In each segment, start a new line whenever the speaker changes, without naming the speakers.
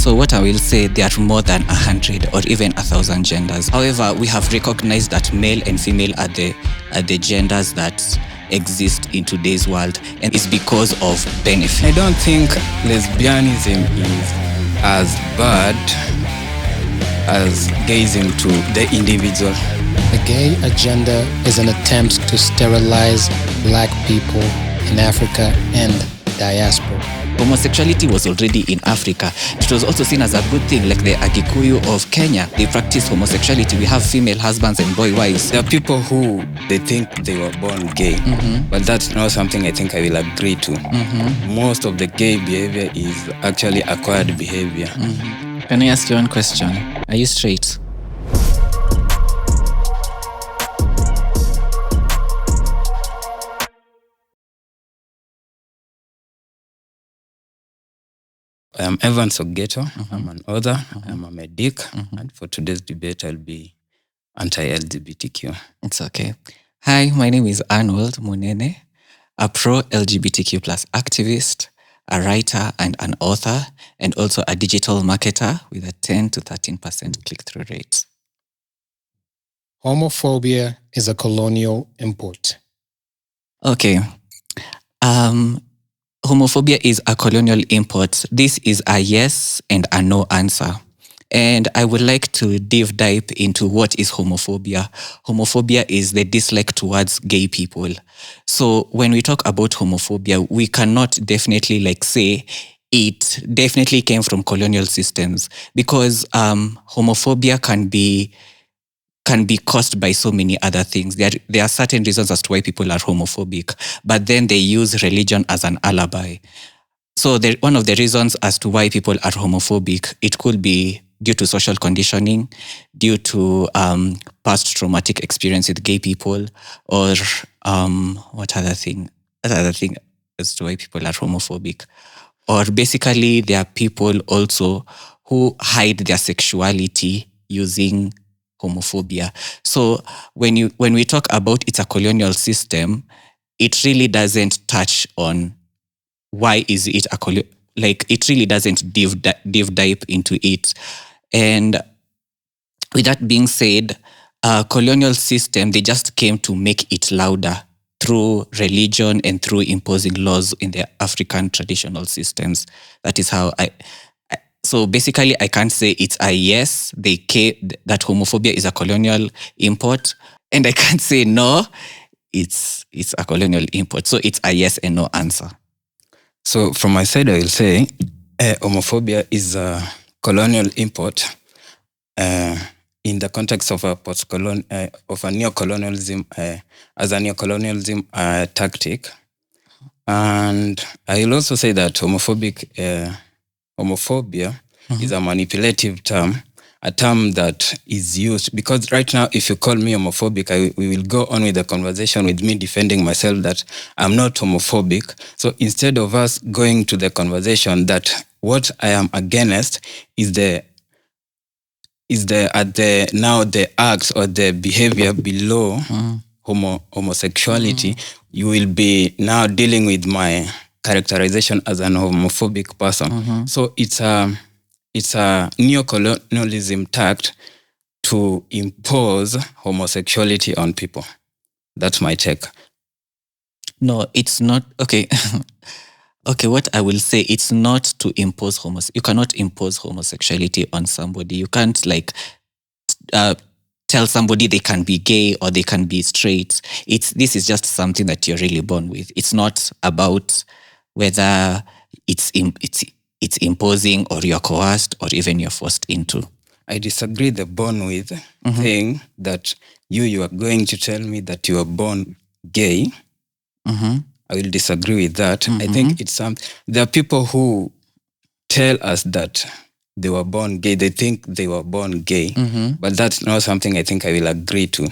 So what I will say, there are more than 100 or even 1,000 genders. However, we have recognized that male and female are the genders that exist in today's world, and it's because of benefit.
I don't think lesbianism is as bad as gayism to the individual.
The gay agenda is an attempt to sterilize black people in Africa and diaspora.
Homosexuality was already in Africa. It was also seen as a good thing, like the Agikuyu of Kenya. They practice homosexuality. We have female husbands and boy wives.
There are people who they think they were born gay, but that's not something I think I will agree to. Most of the gay behavior is actually acquired behavior.
Can I ask you one question? Are you straight?
I am Evan Sogeto. I'm an author. I'm a medic. And for today's debate, I'll be anti-LGBTQ.
It's okay. Hi, my name is Arnold Munene, a pro-LGBTQ plus activist, a writer and an author, and also a digital marketer with a 10 to 13% click-through rate.
Homophobia is a colonial import.
Okay. Homophobia is a colonial import. This is a yes and a no answer. And I would like to dive deep into what is homophobia. Homophobia is the dislike towards gay people. So when we talk about homophobia, we cannot definitely say it definitely came from colonial systems, because homophobia can be caused by so many other things. There are certain reasons as to why people are homophobic, but then they use religion as an alibi. So one of the reasons as to why people are homophobic, it could be due to social conditioning, due to past traumatic experience with gay people, or what other thing as to why people are homophobic. Or basically, there are people also who hide their sexuality using homophobia. So when we talk about it's a colonial system, it really doesn't touch on why is it a it really doesn't dive deep into it. And with that being said, colonial system, they just came to make it louder through religion and through imposing laws in the African traditional systems. That is how so basically, I can't say it's a yes, that homophobia is a colonial import, and I can't say no, it's a colonial import. So it's a yes and no answer.
So from my side, I will say homophobia is a colonial import in the context of a neocolonialism, as a neocolonialism tactic. And I will also say that homophobia is a manipulative term, a term that is used because right now, if you call me homophobic, we will go on with the conversation with me defending myself that I'm not homophobic. So instead of us going to the conversation that what I am against is the acts or the behavior below homosexuality, you will be now dealing with my characterization as an homophobic person. So it's a neocolonialism tact to impose homosexuality on people. That's my take.
No, it's not. Okay. Okay, what I will say, it's not to impose you cannot impose homosexuality on somebody. You can't tell somebody they can be gay or they can be straight. This is just something that you're really born with. It's not about whether it's imposing or you're coerced or even you're forced into.
I disagree the born with thing that you are going to tell me that you are born gay. I will disagree with that. I think there are people who tell us that they were born gay. They think they were born gay, but that's not something I think I will agree to.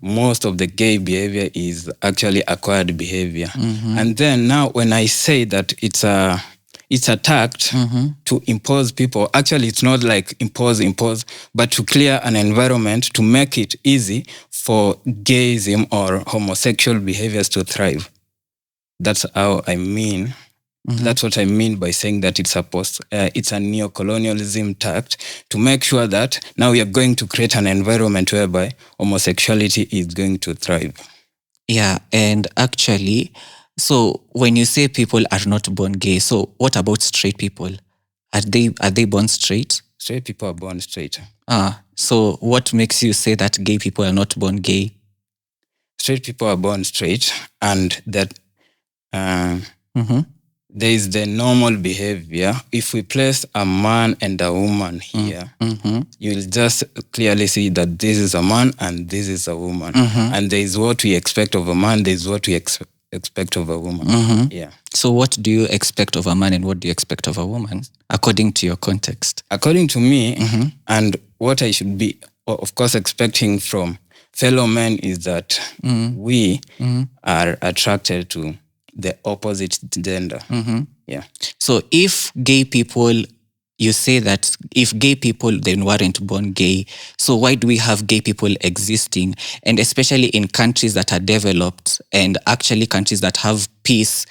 Most of the gay behavior is actually acquired behavior. And then now when I say that it's a tact to impose people, actually it's not like impose, but to clear an environment to make it easy for gayism or homosexual behaviors to thrive. That's how I mean That's what I mean by saying that it's a neo-colonialism tact to make sure that now we are going to create an environment whereby homosexuality is going to thrive.
Yeah, and actually, so when you say people are not born gay, so what about straight people? Are they born straight?
Straight people are born straight.
So what makes you say that gay people are not born gay?
Straight people are born straight, and that there is the normal behavior. If we place a man and a woman here, you'll just clearly see that this is a man and this is a woman. And there is what we expect of a man, there is what we expect of a woman. Yeah.
So what do you expect of a man and what do you expect of a woman, according to your context?
According to me, and what I should be, of course, expecting from fellow men is that we are attracted to the opposite gender. Yeah.
So if gay people, you say that if gay people then weren't born gay, so why do we have gay people existing? And especially in countries that are developed and actually countries that have peace,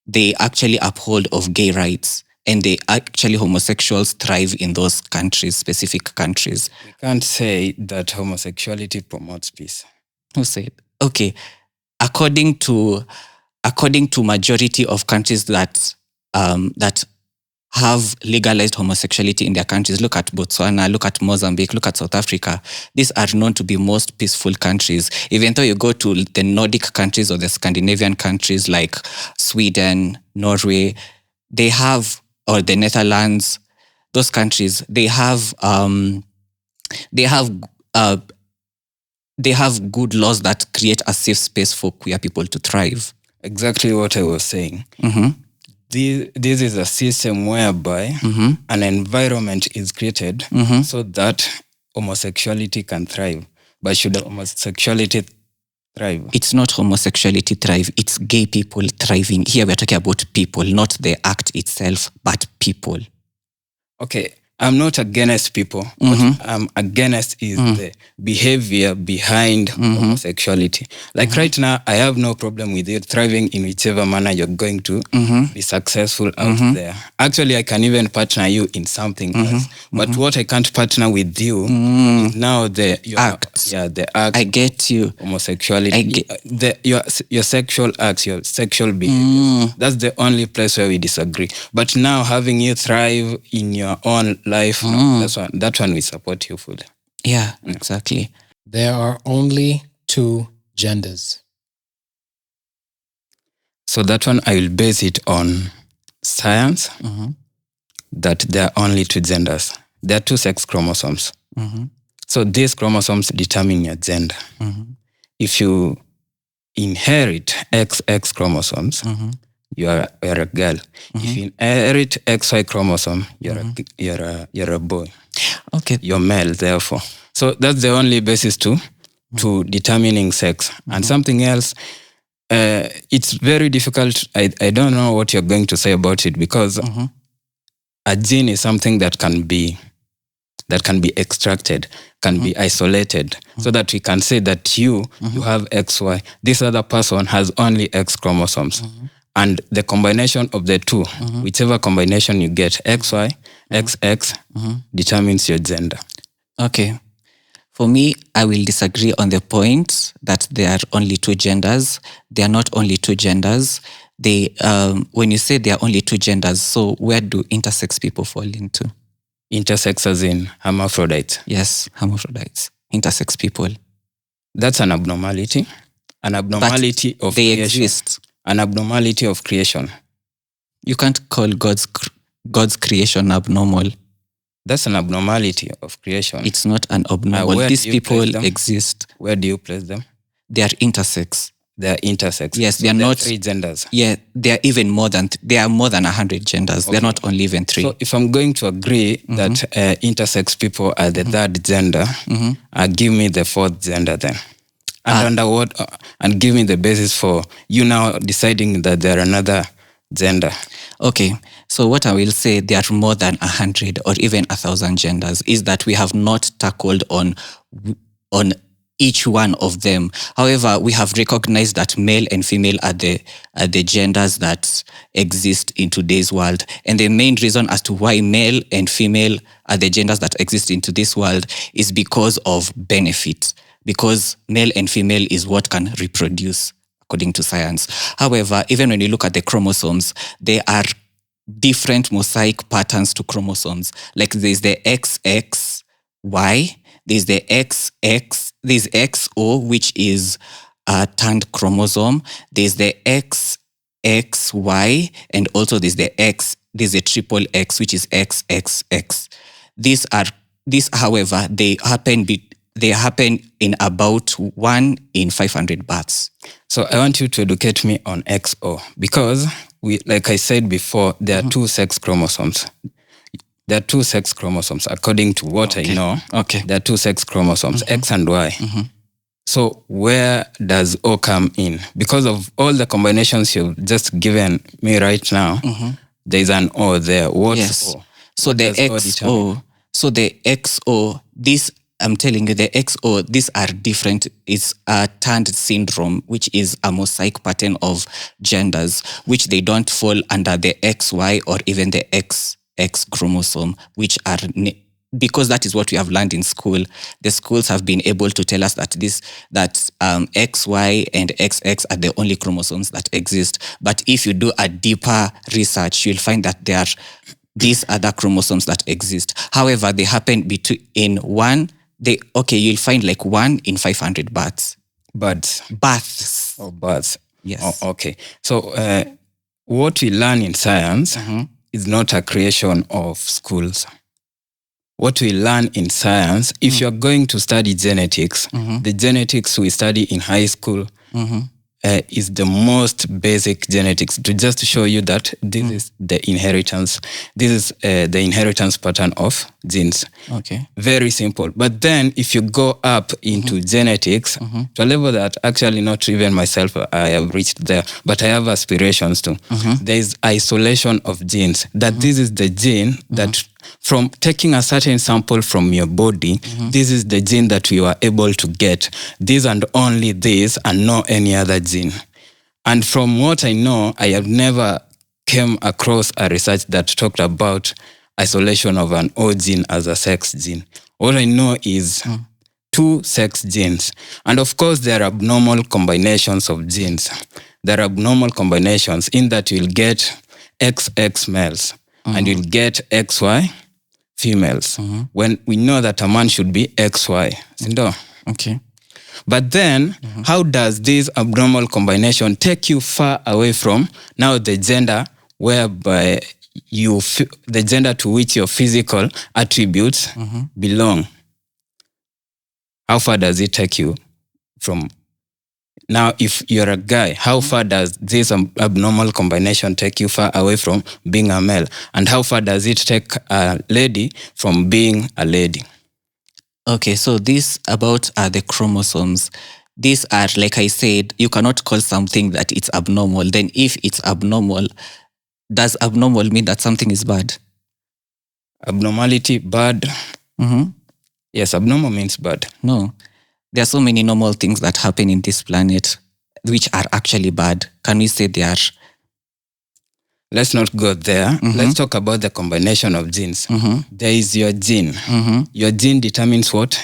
they actually uphold of gay rights. And they actually, homosexuals thrive in those countries, specific countries.
We can't say that homosexuality promotes peace.
Who said? Okay. According to majority of countries that have legalized homosexuality in their countries, look at Botswana, look at Mozambique, look at South Africa. These are known to be most peaceful countries. Even though you go to the Nordic countries or the Scandinavian countries like Sweden, Norway, they have, or the Netherlands, those countries, they have good laws that create a safe space for queer people to thrive.
Exactly what I was saying. This is a system whereby an environment is created so that homosexuality can thrive. But should homosexuality thrive?
It's not homosexuality thrive, it's gay people thriving. Here we're talking about people, not the act itself, but people.
Okay, I'm not against people. What I'm against is the behavior behind homosexuality. Like right now, I have no problem with you thriving in whichever manner you're going to be successful out there. Actually, I can even partner you in something else. But what I can't partner with you is now your acts. Yeah, the act.
I get you.
Homosexuality. Your sexual acts, your sexual behavior. That's the only place where we disagree. But now having you thrive in your own life, that one we support you fully.
Yeah, exactly.
There are only two genders.
So that one I will base it on science, that there are only two genders. There are two sex chromosomes. So these chromosomes determine your gender. If you inherit XX chromosomes, you're a girl. If you inherit XY chromosome, you're a boy.
Okay.
You're male, therefore. So that's the only basis to determining sex. And something else, it's very difficult. I don't know what you're going to say about it, because a gene is something that can be extracted, can be isolated, so that we can say that you have XY. This other person has only X chromosomes. And the combination of the two, whichever combination you get, XY, XX, determines your gender.
Okay. For me, I will disagree on the point that there are only two genders. They are not only two genders. They, when you say there are only two genders, so where do intersex people fall into?
Intersex as in hermaphrodites?
Yes, hermaphrodites. Intersex people.
That's an abnormality. An abnormality of
they
creation.
Exist.
An abnormality of creation.
You can't call God's creation abnormal.
That's an abnormality of creation.
It's not an abnormal. These people exist.
Where do you place them?
They are intersex.
They are intersex.
Yes,
so
they are not
3 genders.
Yeah, they are even more than there are more than 100 genders. Okay. They're not only even 3.
So if I'm going to agree that intersex people are the 3rd gender, give me the 4th gender then. And under what? And give me the basis for you now deciding that they're another gender.
Okay, so what I will say, there are more than 100 or even 1,000 genders, is that we have not tackled on each one of them. However, we have recognized that male and female are the genders that exist in today's world. And the main reason as to why male and female are the genders that exist into this world is because of benefit. Because male and female is what can reproduce, according to science. However, even when you look at the chromosomes, there are different mosaic patterns to chromosomes. Like there's the XXY, there's the XX, there's XO, which is a turned chromosome. There's the XXY, and also there's a triple X, which is XXX. These, however, they happen in about 1 in 500 births.
So I want you to educate me on XO, because like I said before, there are two sex chromosomes. There are two sex chromosomes, according to what I know.
Okay.
There are two sex chromosomes, X and Y. So where does O come in? Because of all the combinations you've just given me right now, there's an O there. What's O?
So the XO, this, I'm telling you, the XO, these are different. It's a turned syndrome, which is a mosaic pattern of genders, which they don't fall under the XY or even the XX chromosome, which are, because that is what we have learned in school. The schools have been able to tell us that XY and XX are the only chromosomes that exist. But if you do a deeper research, you'll find that there are these other chromosomes that exist. However, they happen you'll find like 1 in 500 births. Births.
Oh, births.
Yes.
Oh, okay. So what we learn in science is not a creation of schools. What we learn in science, if you're going to study genetics, the genetics we study in high school is the most basic genetics, to just show you that this is the inheritance. This is the inheritance pattern of genes.
Okay.
Very simple. But then if you go up into genetics, to a level that actually not even myself I have reached there, but I have aspirations to. There is isolation of genes. That this is the gene that, from taking a certain sample from your body, this is the gene that we were able to get. This and only this, and no any other gene. And from what I know, I have never came across a research that talked about isolation of an O gene as a sex gene. All I know is two sex genes. And of course, there are abnormal combinations of genes. There are abnormal combinations in that you'll get XX males and you'll get XY females. When we know that a man should be XY.
Okay.
But then, how does this abnormal combination take you far away from now the gender whereby the gender to which your physical attributes belong? How far does it take you from? Now, if you're a guy, how far does this abnormal combination take you far away from being a male? And how far does it take a lady from being a lady?
Okay, so this about the chromosomes. These are, like I said, you cannot call something that it's abnormal. Then if it's abnormal, does abnormal mean that something is bad?
Abnormality, bad? Yes, abnormal means bad.
No. There are so many normal things that happen in this planet which are actually bad. Can we say they are?
Let's not go there. Let's talk about the combination of genes. There is your gene. Your gene determines what?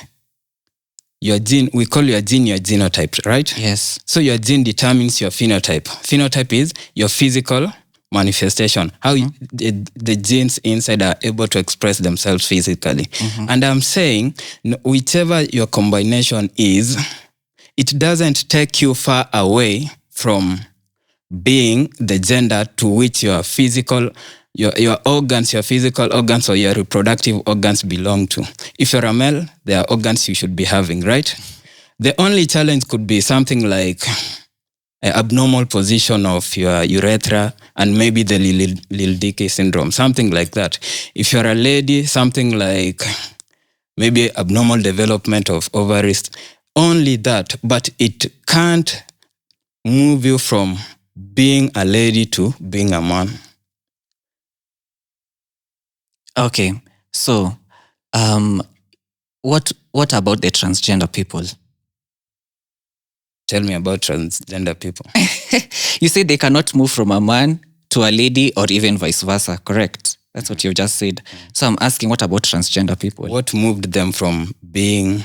Your gene, we call your gene your genotype, right?
Yes.
So your gene determines your phenotype. Phenotype is your physical manifestation, how the genes inside are able to express themselves physically. And I'm saying, whichever your combination is, it doesn't take you far away from being the gender to which your physical, your organs, your physical organs or your reproductive organs belong to. If you're a male, there are organs you should be having, right? The only challenge could be something like abnormal position of your urethra and maybe the Lil Dicky syndrome, something like that. If you're a lady, something like maybe abnormal development of ovaries, only that, but it can't move you from being a lady to being a man.
Okay, so what about the transgender people?
Tell me about transgender people.
You say they cannot move from a man to a lady or even vice versa, correct? That's what you've just said. So I'm asking, what about transgender people?
What moved them from being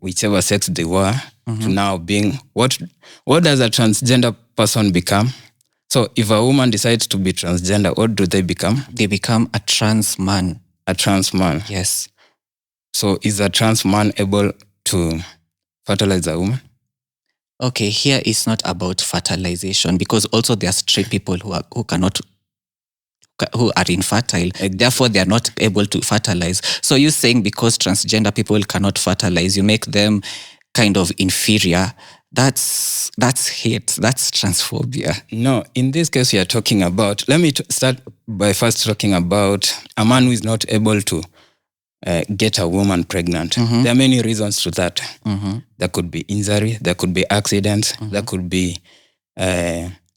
whichever sex they were to now being what does a transgender person become? So if a woman decides to be transgender, what do they become?
They become a trans man.
A trans man.
Yes.
So is a trans man able to fertilize a woman?
Okay, here it's not about fertilization, because also there are straight people who are infertile. Therefore, they are not able to fertilize. So you're saying because transgender people cannot fertilize, you make them kind of inferior. That's hate. That's transphobia.
No, in this case, we are talking about. Let me start by first talking about a man who is not able to get a woman pregnant. There are many reasons to that. There could be injury, there could be accidents, there could be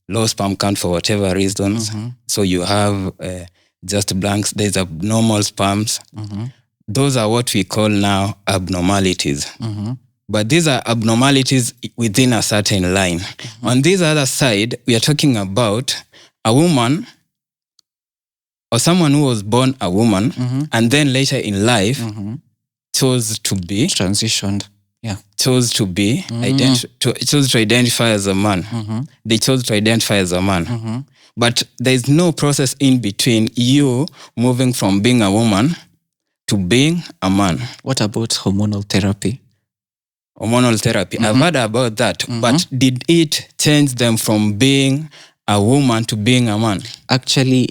low sperm count for whatever reasons. So you have just blanks, there's abnormal sperms. Those are what we call now abnormalities. But these are abnormalities within a certain line. On this other side, we are talking about a woman or someone who was born a woman and then later in life chose to be
transitioned. Yeah.
Chose to be chose to identify as a man. They chose to identify as a man. But there's no process in between you moving from being a woman to being a man.
What about hormonal therapy?
Hormonal therapy. I've heard about that. But did it change them from being a woman to being a man?
Actually,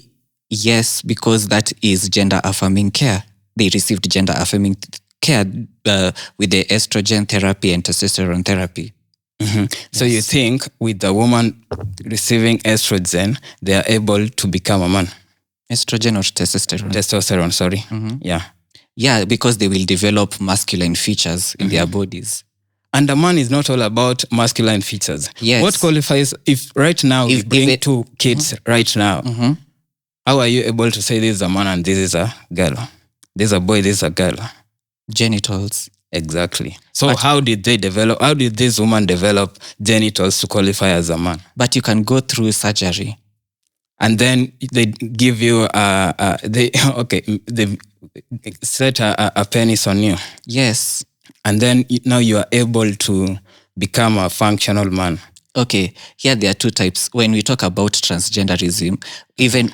yes, because that is gender affirming care. They received gender affirming care with the estrogen therapy and testosterone therapy.
So you think with the woman receiving estrogen, they are able to become a man?
Estrogen or testosterone?
Testosterone, sorry. Yeah.
Yeah, because they will develop masculine features in their bodies.
And a man is not all about masculine features.
Yes.
What qualifies, if right now you bring two kids right now, how are you able to say this is a man and this is a girl? This is a boy, this is a girl.
Genitals.
Exactly. So how did this woman develop genitals to qualify as a man?
But you can go through surgery.
And then they give you they set a penis on you.
Yes.
And then now you are able to become a functional man.
Okay, here there are two types. When we talk about transgenderism, even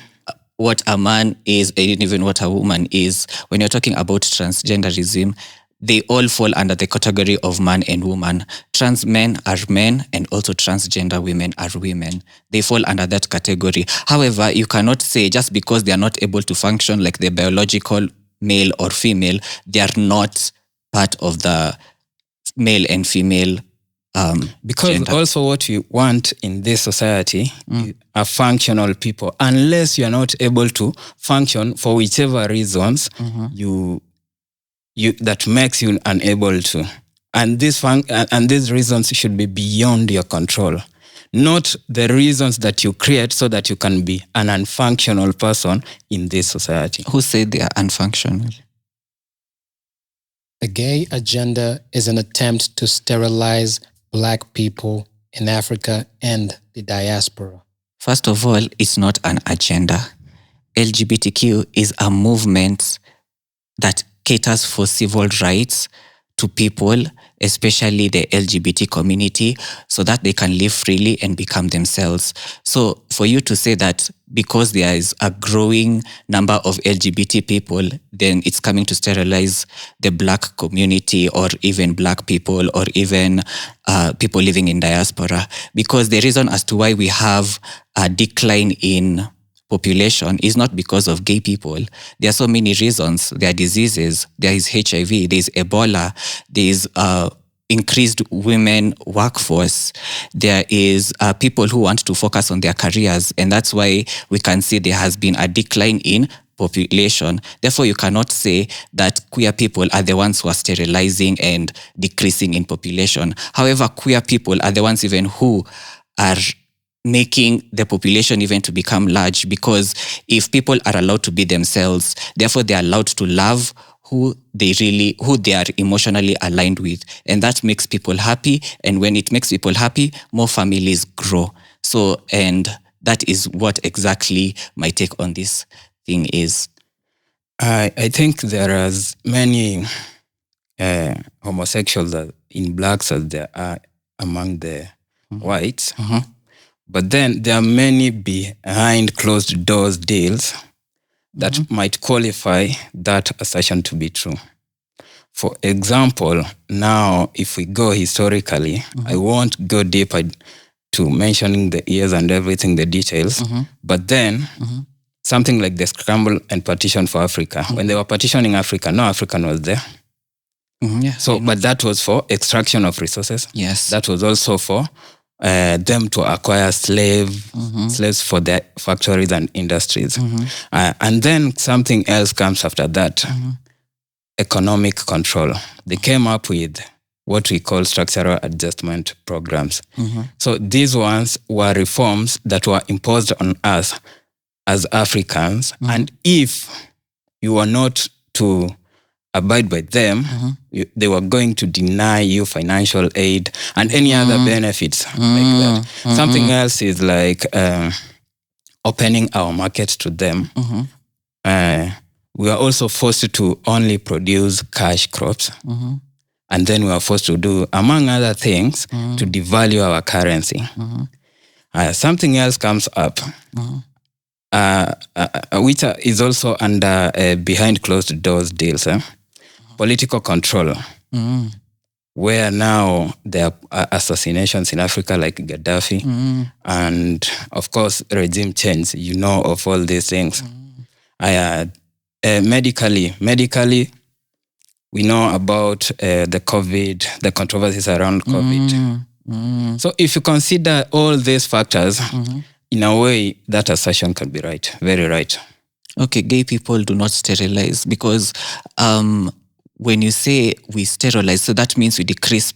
what a man is and even what a woman is, when you're talking about transgenderism, they all fall under the category of man and woman. Trans men are men and also transgender women are women. They fall under that category. However, you cannot say just because they are not able to function like the biological male or female, they are not part of the male and female
because
gender.
Also what you want in this society are functional people. Unless you are not able to function for whichever reasons you that makes you unable to. And these reasons should be beyond your control. Not the reasons that you create so that you can be an unfunctional person in this society.
Who said they are unfunctional?
The gay agenda is an attempt to sterilize Black people in Africa and the diaspora.
First of all, it's not an agenda. LGBTQ is a movement that caters for civil rights to people, especially the LGBT community, so that they can live freely and become themselves. So for you to say that because there is a growing number of LGBT people, then it's coming to sterilize the Black community or even Black people or even people living in diaspora. Because the reason as to why we have a decline in population is not because of gay people. There are so many reasons. There are diseases. There is HIV. There is Ebola. There is increased women workforce. There is people who want to focus on their careers. And that's why we can see there has been a decline in population. Therefore, you cannot say that queer people are the ones who are sterilizing and decreasing in population. However, queer people are the ones even who are making the population even to become large, because if people are allowed to be themselves, therefore they are allowed to love who they are emotionally aligned with. And that makes people happy. And when it makes people happy, more families grow. So, and that is what exactly my take on this thing is.
I think there are as many homosexuals in blacks as there are among the whites. But then there are many behind closed doors deals that might qualify that assertion to be true. For example, now if we go historically, I won't go deeper to mentioning the years and everything, the details, but then something like the scramble and partition for Africa. When they were partitioning Africa, no African was there. But that was for extraction of resources.
Yes.
That was also for them to acquire slaves for their factories and industries. And then something else comes after that, economic control. They came up with what we call structural adjustment programs. So these ones were reforms that were imposed on us as Africans. And if you were not to abide by them, they were going to deny you financial aid and any other benefits like that. Something else is like opening our market to them. We are also forced to only produce cash crops. And then we are forced to do, among other things, to devalue our currency. Something else comes up, which is also under behind closed doors deals. Political control, where now there are assassinations in Africa like Gaddafi, and of course regime change, of all these things. Medically, we know about the controversies around COVID. So if you consider all these factors, in a way, that assertion can be right, very right.
Okay, gay people do not sterilize because when you say we sterilize, so that means we decrease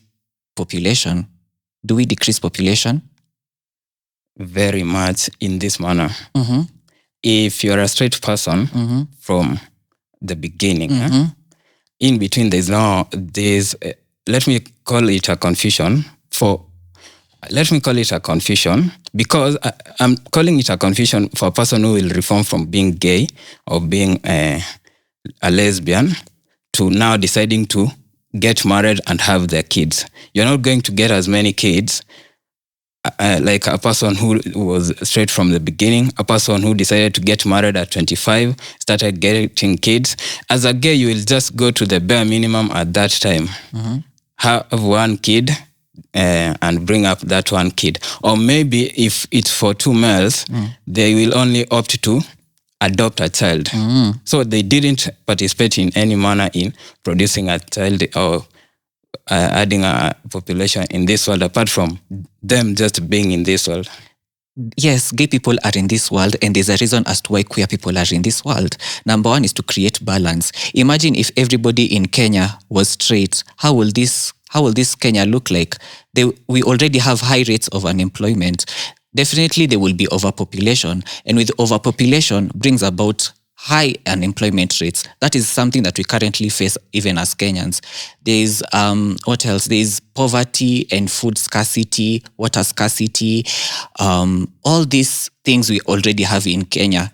population. Do we decrease population?
Very much in this manner. If you're a straight person from the beginning, in between there's let me call it a confusion because I'm calling it a confusion for a person who will reform from being gay or being a lesbian to now deciding to get married and have their kids. You're not going to get as many kids like a person who was straight from the beginning, a person who decided to get married at 25, started getting kids. As a gay, you will just go to the bare minimum at that time. Have one kid and bring up that one kid. Or maybe if it's for two males, they will only opt to adopt a child. So they didn't participate in any manner in producing a child or adding a population in this world, apart from them just being in this world.
Yes, gay people are in this world, and there's a reason as to why queer people are in this world. Number one is to create balance. Imagine if everybody in Kenya was straight. How will this Kenya look like? We already have high rates of unemployment. Definitely there will be overpopulation, and with overpopulation brings about high unemployment rates. That is something that we currently face even as Kenyans. There's what else? There's poverty and food scarcity, water scarcity, all these things we already have in Kenya.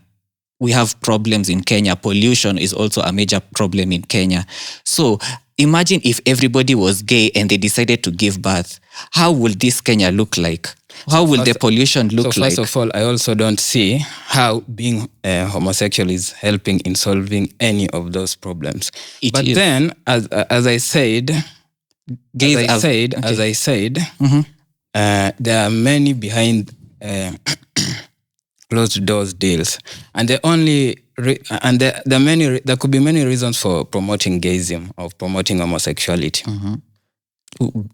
We have problems in Kenya. Pollution is also a major problem in Kenya. So imagine if everybody was gay and they decided to give birth. How will this Kenya look like? How will the pollution look like?
First of all, I also don't see how being homosexual is helping in solving any of those problems. Then, as I said, there are many behind closed doors deals, and there could be many reasons for promoting gayism or promoting homosexuality.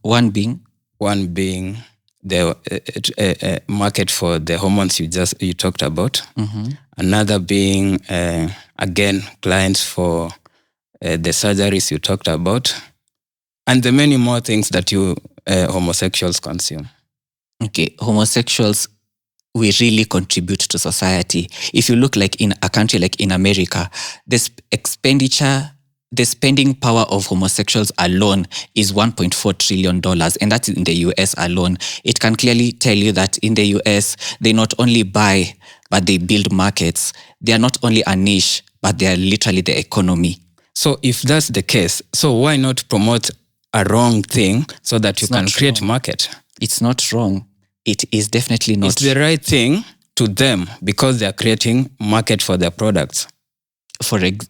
One being
the market for the hormones you talked about. Another being again clients for the surgeries you talked about, and the many more things that you homosexuals consume.
Okay, homosexuals, we really contribute to society. If you look like in a country like in America, this expenditure the spending power of homosexuals alone is $1.4 trillion, and that's in the US alone. It can clearly tell you that in the US, they not only buy, but they build markets. They are not only a niche, but they are literally the economy.
So if that's the case, so why not promote a wrong thing so that you can create market?
It's not wrong. It is definitely not.
It's the right thing to them because they are creating market for their products.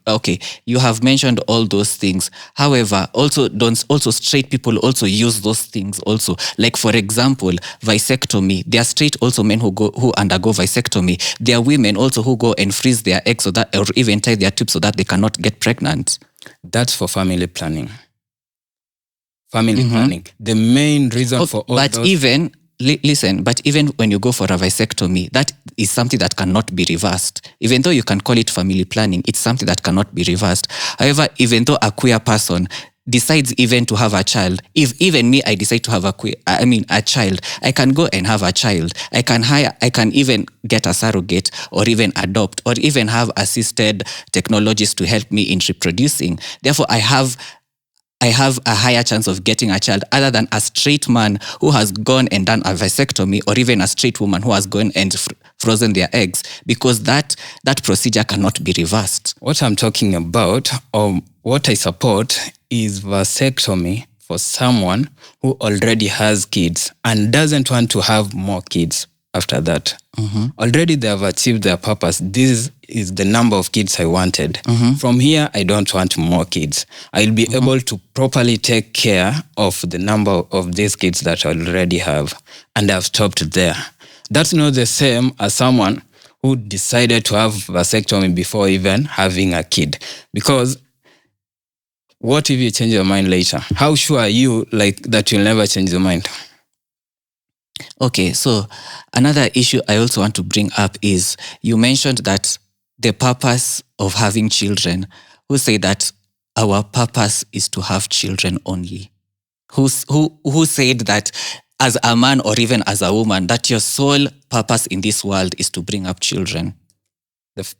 Okay, you have mentioned all those things. However, also straight people also use those things also. Like for example, vasectomy. There are straight also men who undergo vasectomy. There are women also who go and freeze their eggs or even tie their tubes so that they cannot get pregnant.
That's for family planning. Planning. The main reason for all
but
those...
But even when you go for a vasectomy, that is something that cannot be reversed. Even though you can call it family planning, it's something that cannot be reversed. However, even though a queer person decides even to have a child, if even me, I decide to have a child, I can go and have a child. I can even get a surrogate or even adopt or even have assisted technologies to help me in reproducing. Therefore, I have a higher chance of getting a child other than a straight man who has gone and done a vasectomy or even a straight woman who has gone and frozen their eggs, because that procedure cannot be reversed.
What I'm talking about, or what I support, is vasectomy for someone who already has kids and doesn't want to have more kids after that. Already they have achieved their purpose. This is the number of kids I wanted. From here, I don't want more kids. I'll be able to properly take care of the number of these kids that I already have. And I've stopped there. That's not the same as someone who decided to have vasectomy before even having a kid. Because what if you change your mind later? How sure are you that you'll never change your mind?
Okay, so another issue I also want to bring up is you mentioned that the purpose of having children. Who say that our purpose is to have children only? Who said that as a man or even as a woman that your sole purpose in this world is to bring up children?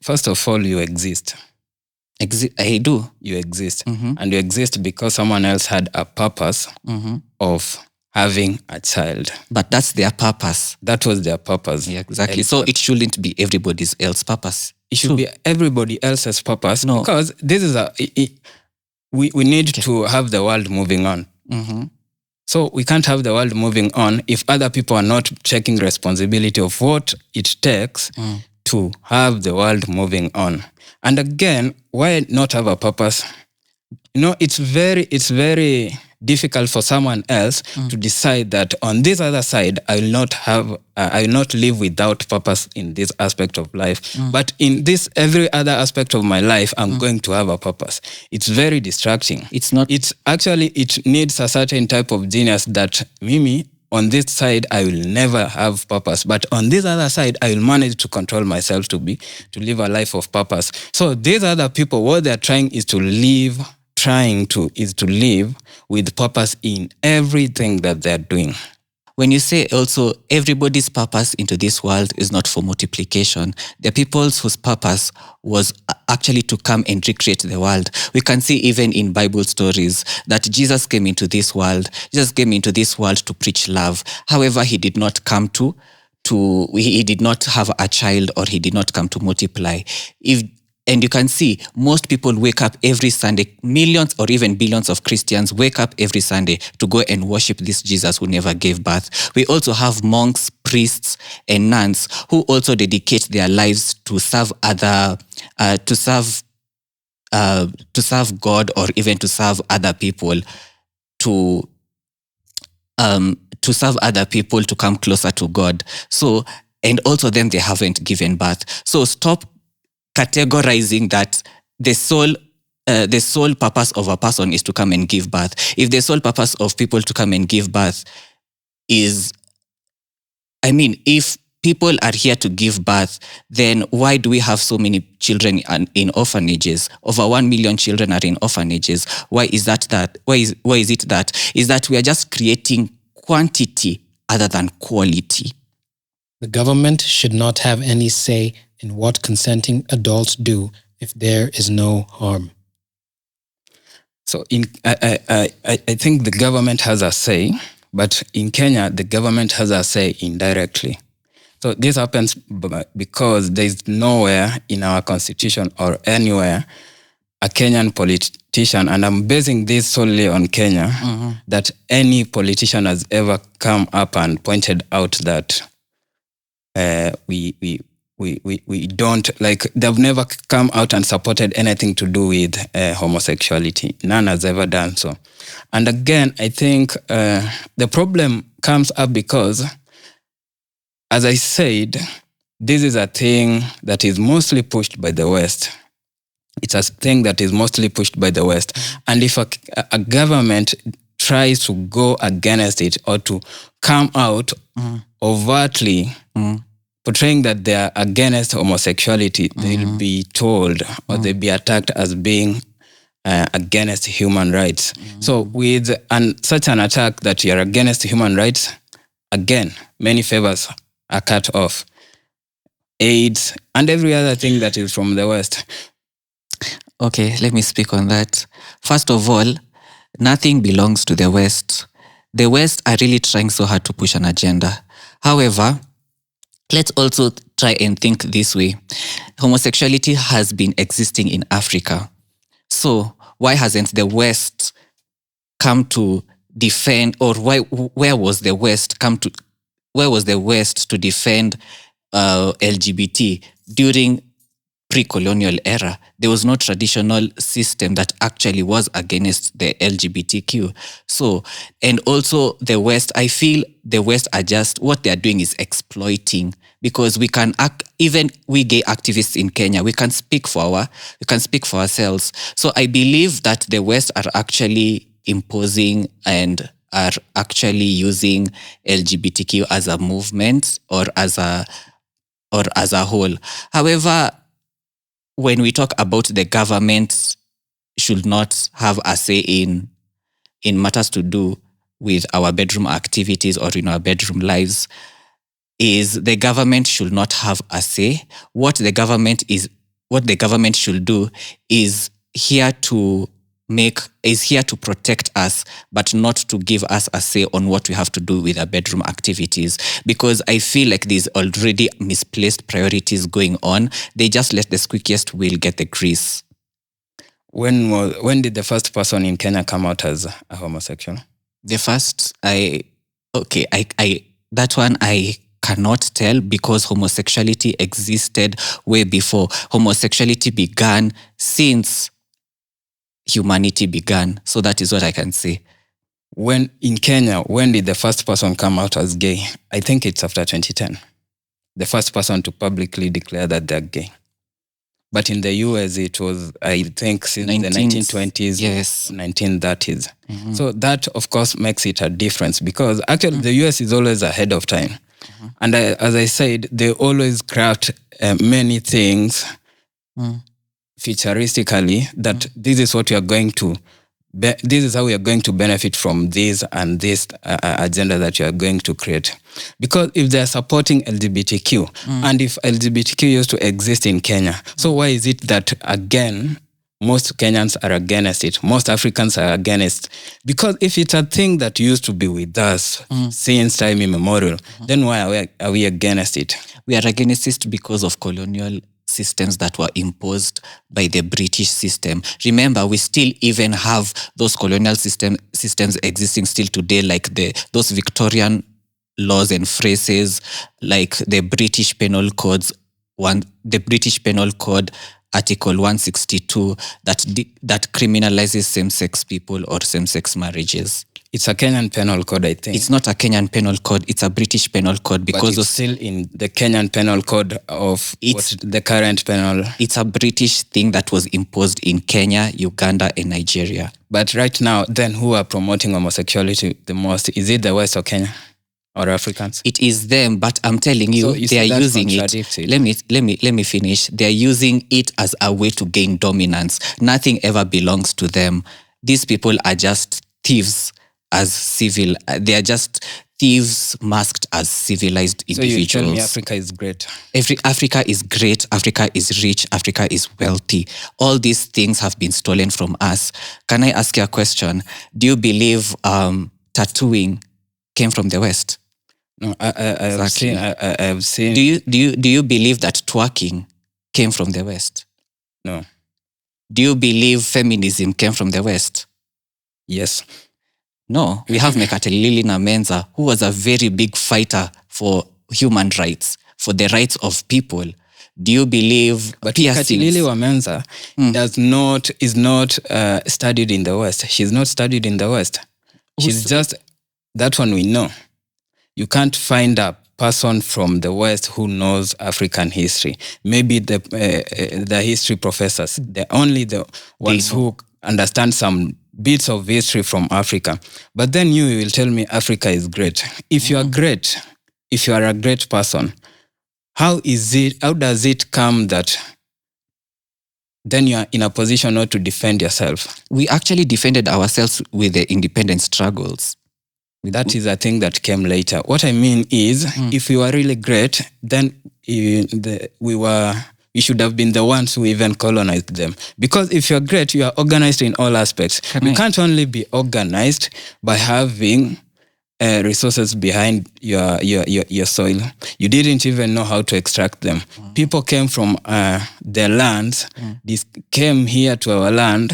First of all, you exist.
I do.
You exist. And you exist because someone else had a purpose of having a child.
But that's their purpose.
That was their purpose.
Yeah, exactly. So it shouldn't be everybody else's purpose.
It should be everybody else's purpose. No. Because this is we need to have the world moving on. So we can't have the world moving on if other people are not taking responsibility of what it takes to have the world moving on. And again, why not have a purpose? It's very difficult for someone else to decide that on this other side, I will not live without purpose in this aspect of life. But in this every other aspect of my life, I'm going to have a purpose. It's very distracting. It needs a certain type of genius that Mimi, on this side, I will never have purpose. But on this other side, I will manage to control myself to live a life of purpose. So these other people, what they're trying is to live with purpose in everything that they're doing.
When you say also everybody's purpose into this world is not for multiplication, the peoples whose purpose was actually to come and recreate the world. We can see even in Bible stories that Jesus came into this world to preach love. However, he did not come he did not have a child, or he did not come to multiply. And you can see most people wake up every Sunday, millions or even billions of Christians wake up every Sunday to go and worship this Jesus who never gave birth. We also have monks, priests, and nuns who also dedicate their lives to serve to serve God, or even to serve other people, to serve other people to come closer to God. So, and also then they haven't given birth. So stop categorizing that the sole purpose of a person is to come and give birth. If the sole purpose of people to come and give birth is, if people are here to give birth, then why do we have so many children in orphanages? Over 1 million children are in orphanages. Why is that? Why is it that? Is that we are just creating quantity other than quality.
The government should not have any say in what consenting adults do if there is no harm.
So I think the government has a say, but in Kenya, the government has a say indirectly. So this happens because there's nowhere in our constitution or anywhere a Kenyan politician, and I'm basing this solely on Kenya, that any politician has ever come up and pointed out that we don't, like, they've never come out and supported anything to do with homosexuality. None has ever done so. And again, I think the problem comes up because, as I said, this is a thing that is mostly pushed by the West. It's a thing that is mostly pushed by the West. And if a government tries to go against it or to come out overtly portraying that they are against homosexuality, they'll be told or they'll be attacked as being against human rights. So with such an attack that you're against human rights, again, many favors are cut off. AIDS and every other thing that is from the West.
Okay, let me speak on that. First of all, nothing belongs to the West. The West are really trying so hard to push an agenda. However, let's also try and think this way. Homosexuality has been existing in Africa. So why hasn't the West come to defend, or where was the West to defend LGBT during pre-colonial era? There was no traditional system that actually was against the LGBTQ. So, and also the West, I feel the West are just, what they are doing is exploiting, because we can even we gay activists in Kenya, we can speak for ourselves. So I believe that the West are actually imposing and are actually using LGBTQ as a movement or as a whole. However, when we talk about the government should not have a say in matters to do with our bedroom activities or in our bedroom lives, is the government should not have a say. What the government should do is here to protect us, but not to give us a say on what we have to do with our bedroom activities. Because I feel like there's already misplaced priorities going on. They just let the squeakiest wheel get the grease.
When did the first person in Kenya come out as a homosexual?
That one I cannot tell, because homosexuality existed way before. Homosexuality began since humanity began. So that is what I can say.
When in Kenya, when did the first person come out as gay? I think it's after 2010. The first person to publicly declare that they're gay. But in the US, it was, I think, since the 1920s,
yes,
1930s. So that, of course, makes it a difference, because actually the US is always ahead of time. And as I said, they always craft many things futuristically, that this is what we are going to, this is how we are going to benefit from this and this agenda that you are going to create. Because if they are supporting LGBTQ, and if LGBTQ used to exist in Kenya, so why is it that, again, most Kenyans are against it, most Africans are against? Because if it's a thing that used to be with us since time immemorial, then why are we against it?
We are against it because of colonial systems that were imposed by the British system. Remember, we still even have those colonial systems existing still today, like those Victorian laws and phrases, like the British Penal Codes, the British Penal Code Article 162 that criminalizes same-sex people or same-sex marriages.
It's a Kenyan penal code, I think.
It's not a Kenyan penal code. It's a British penal code, because
but it's still in the Kenyan penal code of the current penal.
It's a British thing that was imposed in Kenya, Uganda, and Nigeria.
But right now, then who are promoting homosexuality the most? Is it the West or Kenya or Africans?
It is them, but I'm telling you, they are using it. Let me finish. They are using it as a way to gain dominance. Nothing ever belongs to them. These people are just thieves. As civil, they are just thieves masked as civilized
So you
individuals.
tell me Africa is great.
Africa is great, Africa is rich, Africa is wealthy. All these things have been stolen from us. Can I ask you a question? Do you believe tattooing came from the West?
No, I have seen.
Do you believe that twerking came from the West?
No.
Do you believe feminism came from the West?
Yes.
No, we have Mekatilili Namenza, who was a very big fighter for human rights, for the rights of people. Do you believe
But
piercings?
Mekatilili Wamenza is not studied in the West. She's not studied in the West. She's just, that one we know. You can't find a person from the West who knows African history. Maybe the history professors, the ones who understand some bits of history from Africa. But then you will tell me Africa is great. If you are great, if you are a great person, how does it come that then you are in a position not to defend yourself?
We actually defended ourselves with the independence struggles.
That is a thing that came later. What I mean is, if we were really great, then we should have been the ones who even colonized them. Because if you're great, you are organized in all aspects. You can't only be organized by having resources behind your soil. You didn't even know how to extract them. People came from their lands, came here to our land,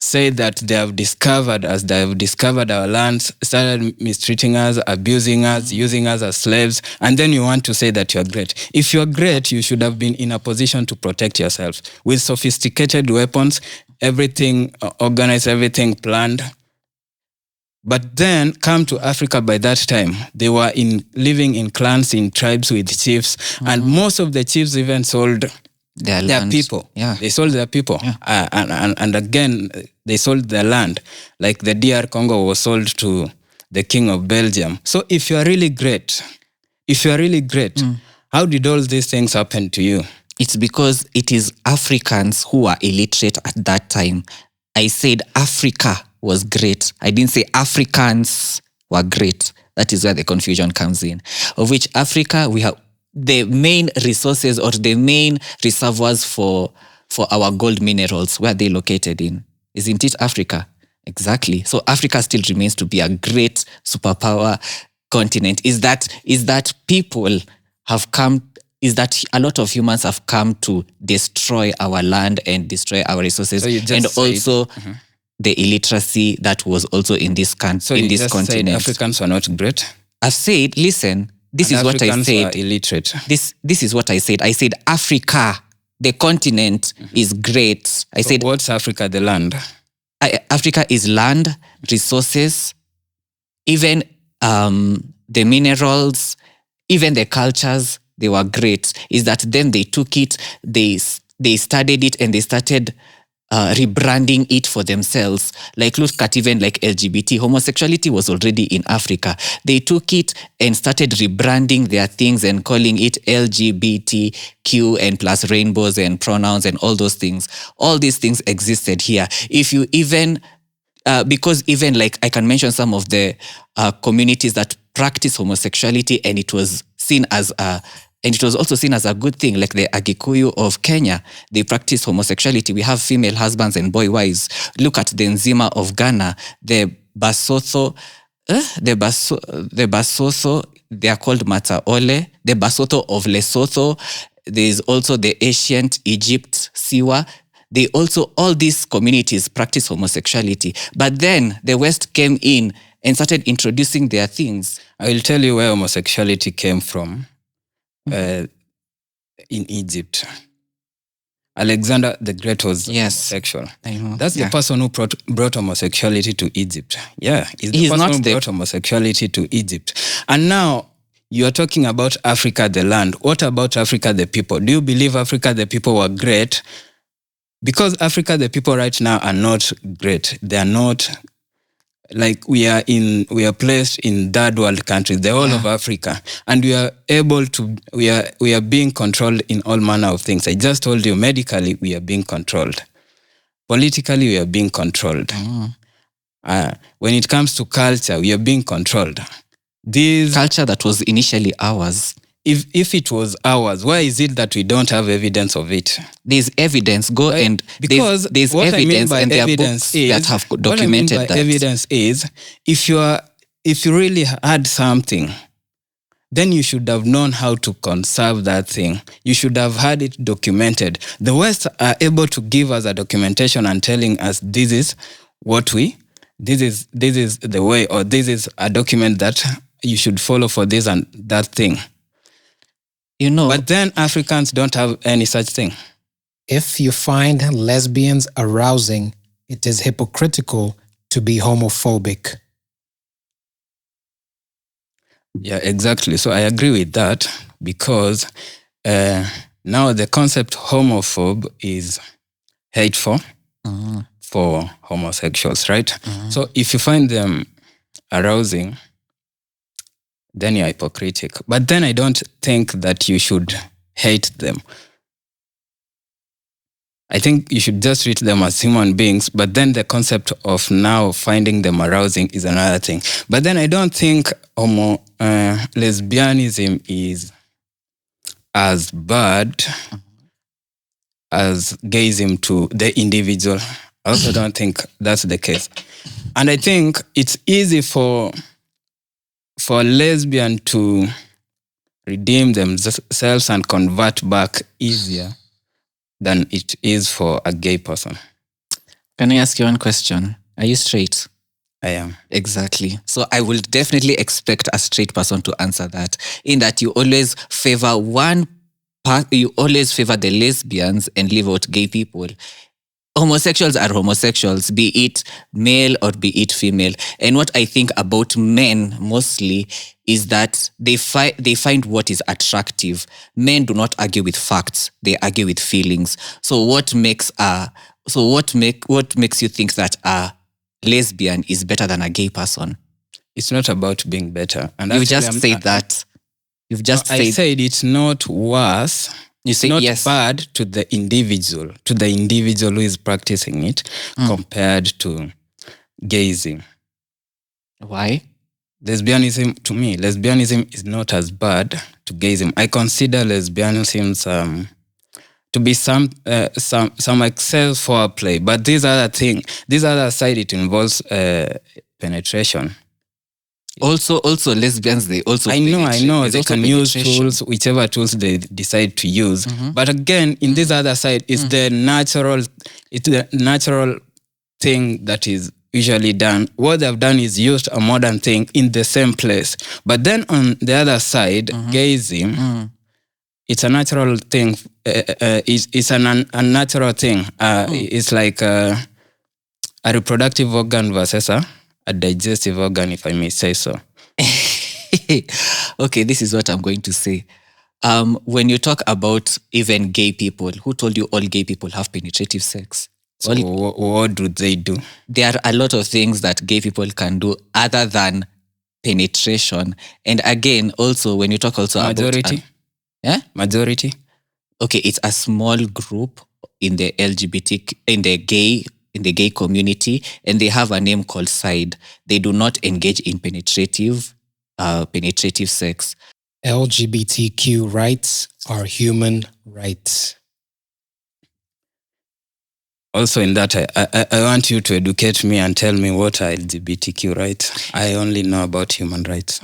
say that they have discovered our lands, started mistreating us, abusing us, using us as slaves, and then you want to say that you're great. If you're great, you should have been in a position to protect yourself with sophisticated weapons, everything organized, everything planned. But then come to Africa by that time, they were living in clans, in tribes with chiefs, and most of the chiefs even sold their people.
Yeah.
They sold their people.
Yeah.
And again, they sold their land. Like the DR Congo was sold to the King of Belgium. So if you are really great, how did all these things happen to you?
It's because it is Africans who are illiterate at that time. I said Africa was great. I didn't say Africans were great. That is where the confusion comes in. Of which Africa, we have the main resources or the main reservoirs for our gold minerals. Where are they located in? Isn't it Africa? Exactly. So Africa still remains to be a great superpower continent. Is that people have come, is that a lot of humans have come to destroy our land and destroy our resources, and also the illiteracy that was also in this continent.
So you just said Africans were not great?
I've said, listen, this is what I said.
Illiterate.
This is what I said. I said Africa, the continent, is great. I said,
what's Africa, the land?
Africa is land, resources, even the minerals, even the cultures. They were great. Is that then they took it, they studied it, and they started rebranding it for themselves. Like look at even like LGBT. Homosexuality was already in Africa. They took it and started rebranding their things and calling it LGBTQ and plus rainbows and pronouns and all those things. All these things existed here. If you even, because even like I can mention some of the communities that practice homosexuality, and it was seen as and it was also seen as a good thing, like the Agikuyu of Kenya. They practice homosexuality. We have female husbands and boy wives. Look at the Nzima of Ghana, the Basotho, they are called Mataole, the Basotho of Lesotho. There's also the ancient Egypt, Siwa. They also, all these communities practice homosexuality. But then the West came in and started introducing their things.
I will tell you where homosexuality came from. In Egypt, Alexander the Great was homosexual.
I know.
That's the person who brought homosexuality to Egypt. Yeah, he's the person who brought homosexuality to Egypt. And now you are talking about Africa, the land. What about Africa, the people? Do you believe Africa, the people were great? Because Africa, the people right now are not great. They are not. Like we are placed in third world countries, the whole of Africa, and we are being controlled in all manner of things. I just told you, medically we are being controlled, politically we are being controlled. When it comes to culture, we are being controlled. This
Culture that was initially ours.
if it was ours, why is it that we don't have evidence of it?
There's evidence. Go
Right?
and
Because
there's
what I mean
evidence,
by
and there are
evidence
books that have documented
what I mean by
that.
evidence is if you really had something, then you should have known how to conserve that thing. You should have had it documented. The West are able to give us a documentation and telling us this is the way, or this is a document that you should follow for this and that thing. But then Africans don't have any such thing.
If you find lesbians arousing, it is hypocritical to be homophobic.
Yeah, exactly. So I agree with that because now the concept homophobe is hateful for homosexuals, right? So if you find them arousing, then you're hypocritical. But then I don't think that you should hate them. I think you should just treat them as human beings, but then the concept of now finding them arousing is another thing. But then I don't think lesbianism is as bad as gayism to the individual. I also don't think that's the case. And I think it's easy for a lesbian to redeem themselves and convert back easier than it is for a gay person.
Can I ask you one question? Are you straight?
I am.
Exactly. So I will definitely expect a straight person to answer that, in that you always favor you always favor the lesbians and leave out gay people. Homosexuals are homosexuals, be it male or be it female. And what I think about men mostly is that they find what is attractive. Men do not argue with facts; they argue with feelings. So what makes you think that a lesbian is better than a gay person?
It's not about being better. And
You just said that. You've just said.
I said it's not worse. It's not bad to the individual who is practicing it compared to gayism.
Why?
To me, lesbianism is not as bad to gayism. I consider lesbianism to be some excess foreplay, but this other side, it involves penetration.
Also lesbians, they also
I know they can use tools, whichever tools they decide to use. But again, in this other side, it's the natural thing that is usually done. What they've done is used a modern thing in the same place. But then on the other side, gayism, it's a natural thing. It's an unnatural thing. It's like a reproductive organ versus a digestive organ, if I may say so.
Okay, this is what I'm going to say. When you talk about even gay people, who told you all gay people have penetrative sex?
So what do they do?
There are a lot of things that gay people can do other than penetration. And again, also, when you talk also
majority?
About...
Majority?
Okay, it's a small group in the LGBT, in the gay community, and they have a name called side. They do not engage in penetrative sex.
LGBTQ rights are human rights.
Also in that, I want you to educate me and tell me what are LGBTQ rights. I only know about human rights.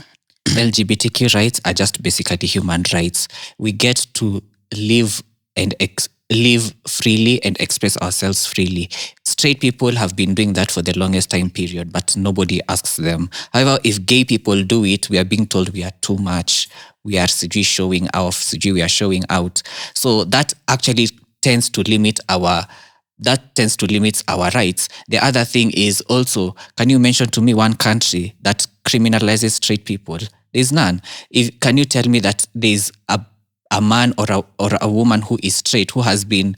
LGBTQ rights are just basically human rights. We get to live and live freely and express ourselves freely. Straight people have been doing that for the longest time period, but nobody asks them. However, if gay people do it, we are being told we are too much. We are showing off, we are showing out. So that actually tends to limit our rights. The other thing is also, can you mention to me one country that criminalizes straight people? There's none. Can you tell me that there's a man or a woman who is straight who has been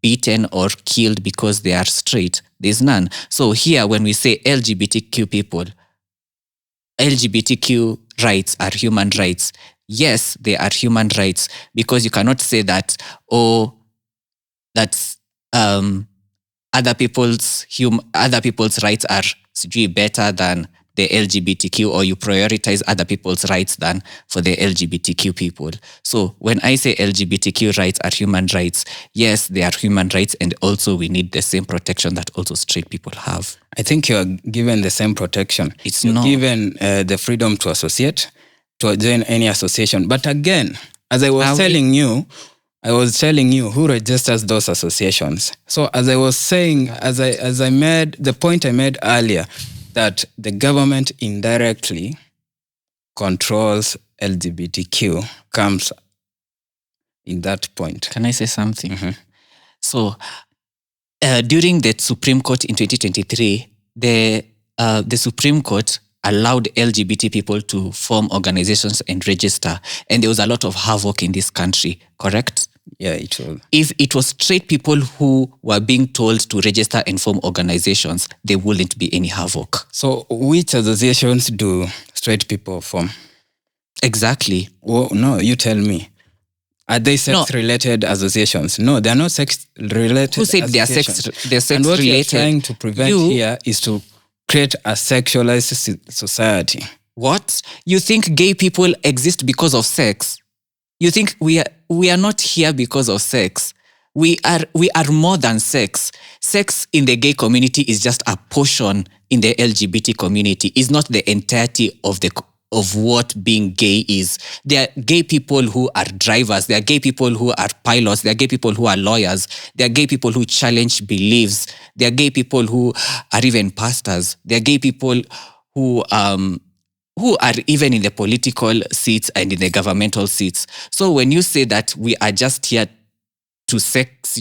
beaten or killed because they are straight? There's none. So here, when we say LGBTQ people, LGBTQ rights are human rights. Yes, they are human rights, because you cannot say that, that's other people's rights are better than the LGBTQ, or you prioritize other people's rights than for the LGBTQ people. So when I say LGBTQ rights are human rights, yes, they are human rights, and also we need the same protection that also straight people have.
I think you're given the same protection.
You're not
given the freedom to associate, to join any association. But again, as I was telling you who registers those associations. So as I was saying, as I made the point I made earlier, that the government indirectly controls LGBTQ comes in that point.
Can I say something? So during the Supreme Court in 2023, the Supreme Court allowed LGBT people to form organizations and register. And there was a lot of havoc in this country, correct?
Yeah, it was.
If it was straight people who were being told to register and form organizations, there wouldn't be any havoc.
So which associations do straight people form?
Exactly.
Well, no, you tell me. Are they sex-related associations? No, they're not sex-related.
Who said they're sex-related? And what you're
trying to prevent here is to create a sexualized society.
What? You think gay people exist because of sex? You think we are not here because of sex? We are more than sex. Sex in the gay community is just a portion in the LGBT community. It's not the entirety of what being gay is. There are gay people who are drivers. There are gay people who are pilots. There are gay people who are lawyers. There are gay people who challenge beliefs. There are gay people who are even pastors. There are gay people who are even in the political seats and in the governmental seats. So when you say that we are just here to sex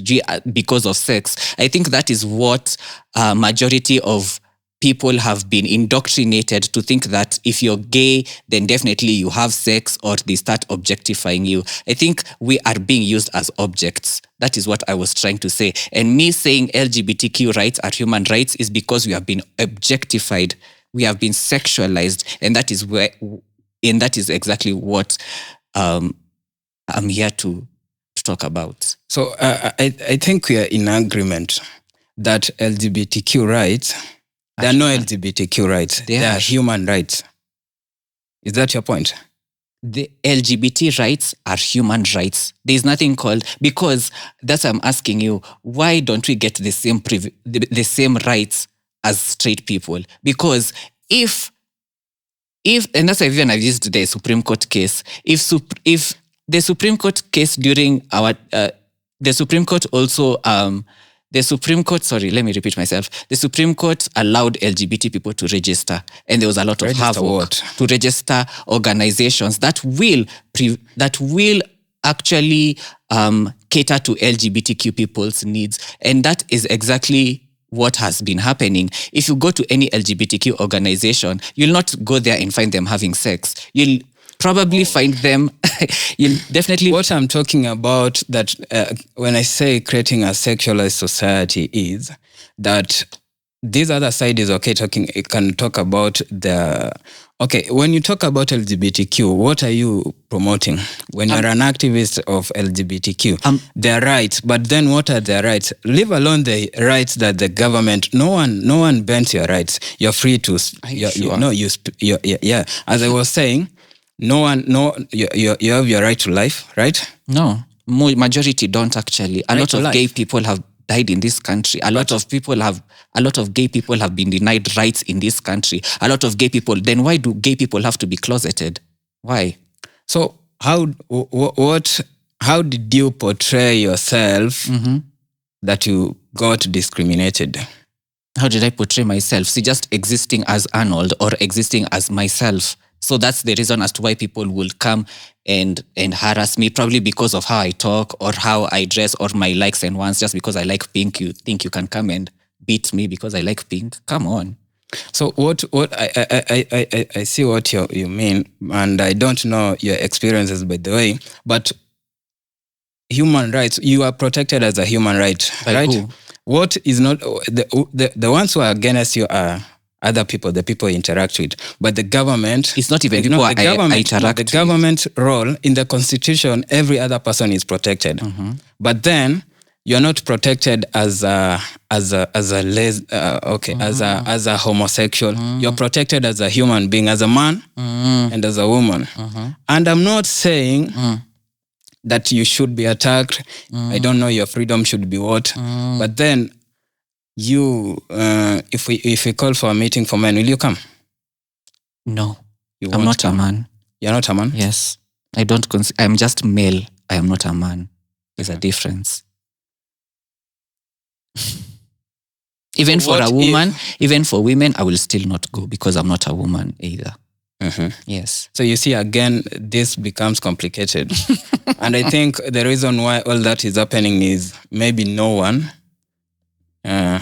because of sex, I think that is what majority of people have been indoctrinated to think, that if you're gay, then definitely you have sex, or they start objectifying you. I think we are being used as objects. That is what I was trying to say. And me saying LGBTQ rights are human rights is because we have been objectified. We have been sexualized, and that is exactly what I'm here to talk about.
So I think we are in agreement that LGBTQ rights, there are no LGBTQ rights. They are human rights. Is that your point?
The LGBT rights are human rights. There's nothing called, because that's why I'm asking you, why don't we get the same rights as straight people? Because if and that's why even I've used the Supreme Court case. If the Supreme Court case during the Supreme Court also the Supreme Court, let me repeat myself. The Supreme Court allowed LGBT people to register, and there was a lot of havoc to register organizations that will actually cater to LGBTQ people's needs, and that is exactly what has been happening. If you go to any LGBTQ organization, you'll not go there and find them having sex. You'll probably find them. You'll definitely.
What I'm talking about, that when I say creating a sexualized society, is that this other side is okay. It can talk about the. Okay, when you talk about LGBTQ, what are you promoting? When you're an activist of LGBTQ, their rights, but then what are their rights? Leave alone the rights that the government. No one bends your rights. You're free to. Yeah. As I was saying. You have your right to life, right?
No, majority don't actually. A lot of gay people have died in this country. A lot of gay people have been denied rights in this country. A lot of gay people. Then why do gay people have to be closeted? Why?
So how did you portray yourself that you got discriminated?
How did I portray myself? See, just existing as Arnold or existing as myself. So that's the reason as to why people will come and harass me, probably because of how I talk or how I dress or my likes and wants. Just because I like pink, you think you can come and beat me because I like pink? Come on.
So what I see what you mean, and I don't know your experiences, by the way, but human rights, you are protected as a human right, right?
Who?
What is not the ones who are against you are other people, the people you interact with. But the government...
It's not even people I interact with.
The government role in the constitution, every other person is protected. But then you're not protected as a homosexual. You're protected as a human being, as a man and as a woman. And I'm not saying that you should be attacked. I don't know, your freedom should be what. But then you, if we call for a meeting for men, will you come?
No, I'm not a man.
You're not a man?
Yes. I'm just male. I am not a man. There's a difference. Even for a woman, even for women, I will still not go because I'm not a woman either. Yes.
So you see, again, this becomes complicated. And I think the reason why all that is happening is maybe no one, you're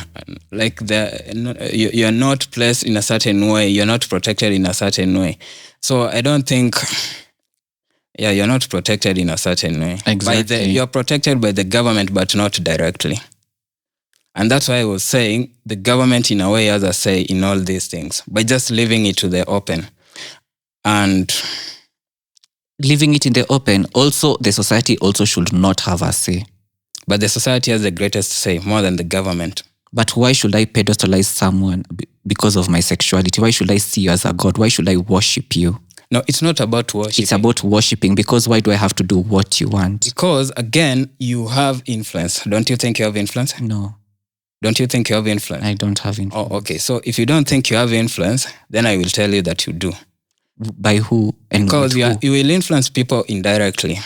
not placed in a certain way, you're not protected in a certain way. So I don't think, you're not protected in a certain way.
Exactly.
You're protected by the government, but not directly. And that's why I was saying the government in a way has a say in all these things by just leaving it to the open. And
leaving it in the open, also the society also should not have a say.
But the society has the greatest say, more than the government.
But why should I pedestalize someone because of my sexuality? Why should I see you as a god? Why should I worship you?
No, it's not about worshiping.
It's about worshiping, because why do I have to do what you want?
Because, again, you have influence. Don't you think you have influence?
No.
Don't you think you have influence?
I don't have influence.
Oh, okay. So if you don't think you have influence, then I will tell you that you do.
By who? And
because you will influence people indirectly.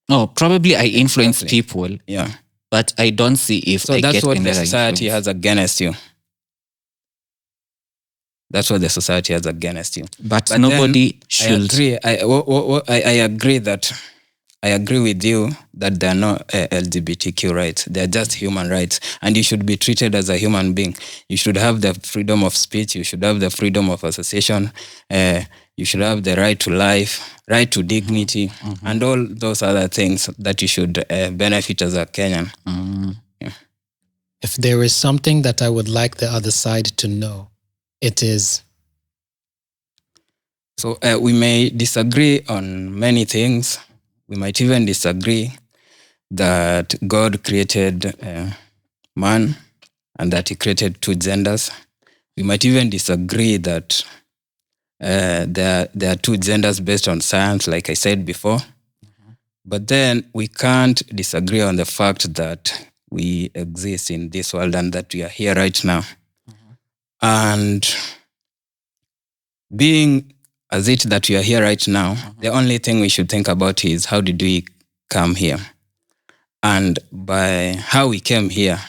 No, probably I influence people.
Yeah.
But I don't see if
so
I
that's
get
what the society has against you. That's what the society has against you.
But nobody should.
I agree with you that there are no LGBTQ rights. They are just human rights. And you should be treated as a human being. You should have the freedom of speech. You should have the freedom of association. You should have the right to life, right to dignity, and all those other things that you should benefit as a Kenyan. Yeah.
If there is something that I would like the other side to know, it is.
So we may disagree on many things. We might even disagree that God created man and that he created two genders. We might even disagree that there are two genders based on science, like I said before. But then we can't disagree on the fact that we exist in this world and that we are here right now. And being as it that we are here right now, the only thing we should think about is how did we come here? And by how we came here,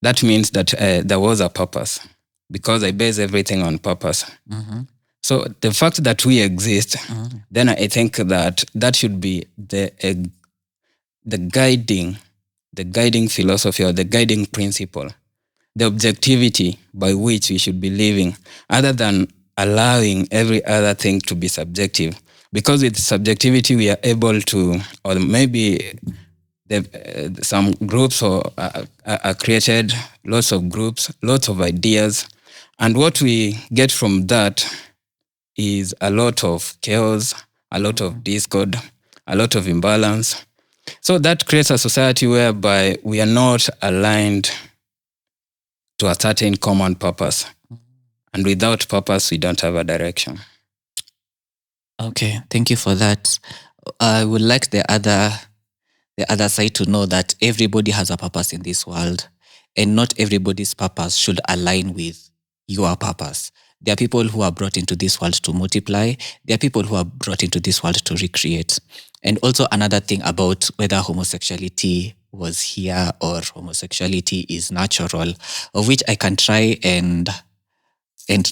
that means that there was a purpose, because I base everything on purpose. So the fact that we exist, then I think that should be the guiding philosophy, or the guiding principle, the objectivity by which we should be living, other than allowing every other thing to be subjective. Because with subjectivity, we are able to, or maybe some groups are created, lots of groups, lots of ideas. And what we get from that is a lot of chaos, a lot of discord, a lot of imbalance. So that creates a society whereby we are not aligned to a certain common purpose. And without purpose, we don't have a direction.
Okay, thank you for that. I would like the other side to know that everybody has a purpose in this world, and not everybody's purpose should align with your purpose. There are people who are brought into this world to multiply. There are people who are brought into this world to recreate. And also another thing about whether homosexuality was here or homosexuality is natural, of which I can try and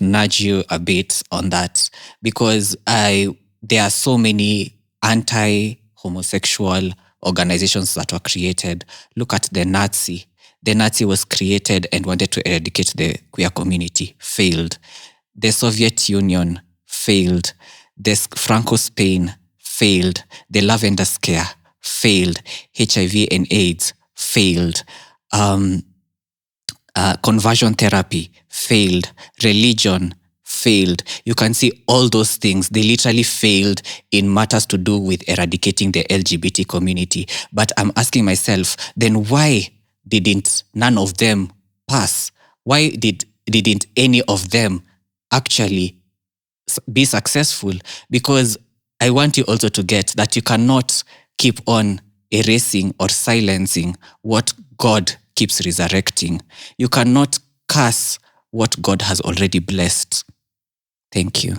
nudge you a bit on that, because there are so many anti-homosexual organizations that were created. Look at the Nazi. The Nazi was created and wanted to eradicate the queer community, failed. The Soviet Union failed. The Franco-Spain failed. The Lavender Scare failed. HIV and AIDS failed. Conversion therapy failed. Religion failed. You can see all those things. They literally failed in matters to do with eradicating the LGBT community. But I'm asking myself, then why didn't none of them pass? Why didn't any of them actually be successful? Because I want you also to get that you cannot keep on erasing or silencing what God keeps resurrecting. You cannot curse what God has already blessed. Thank you.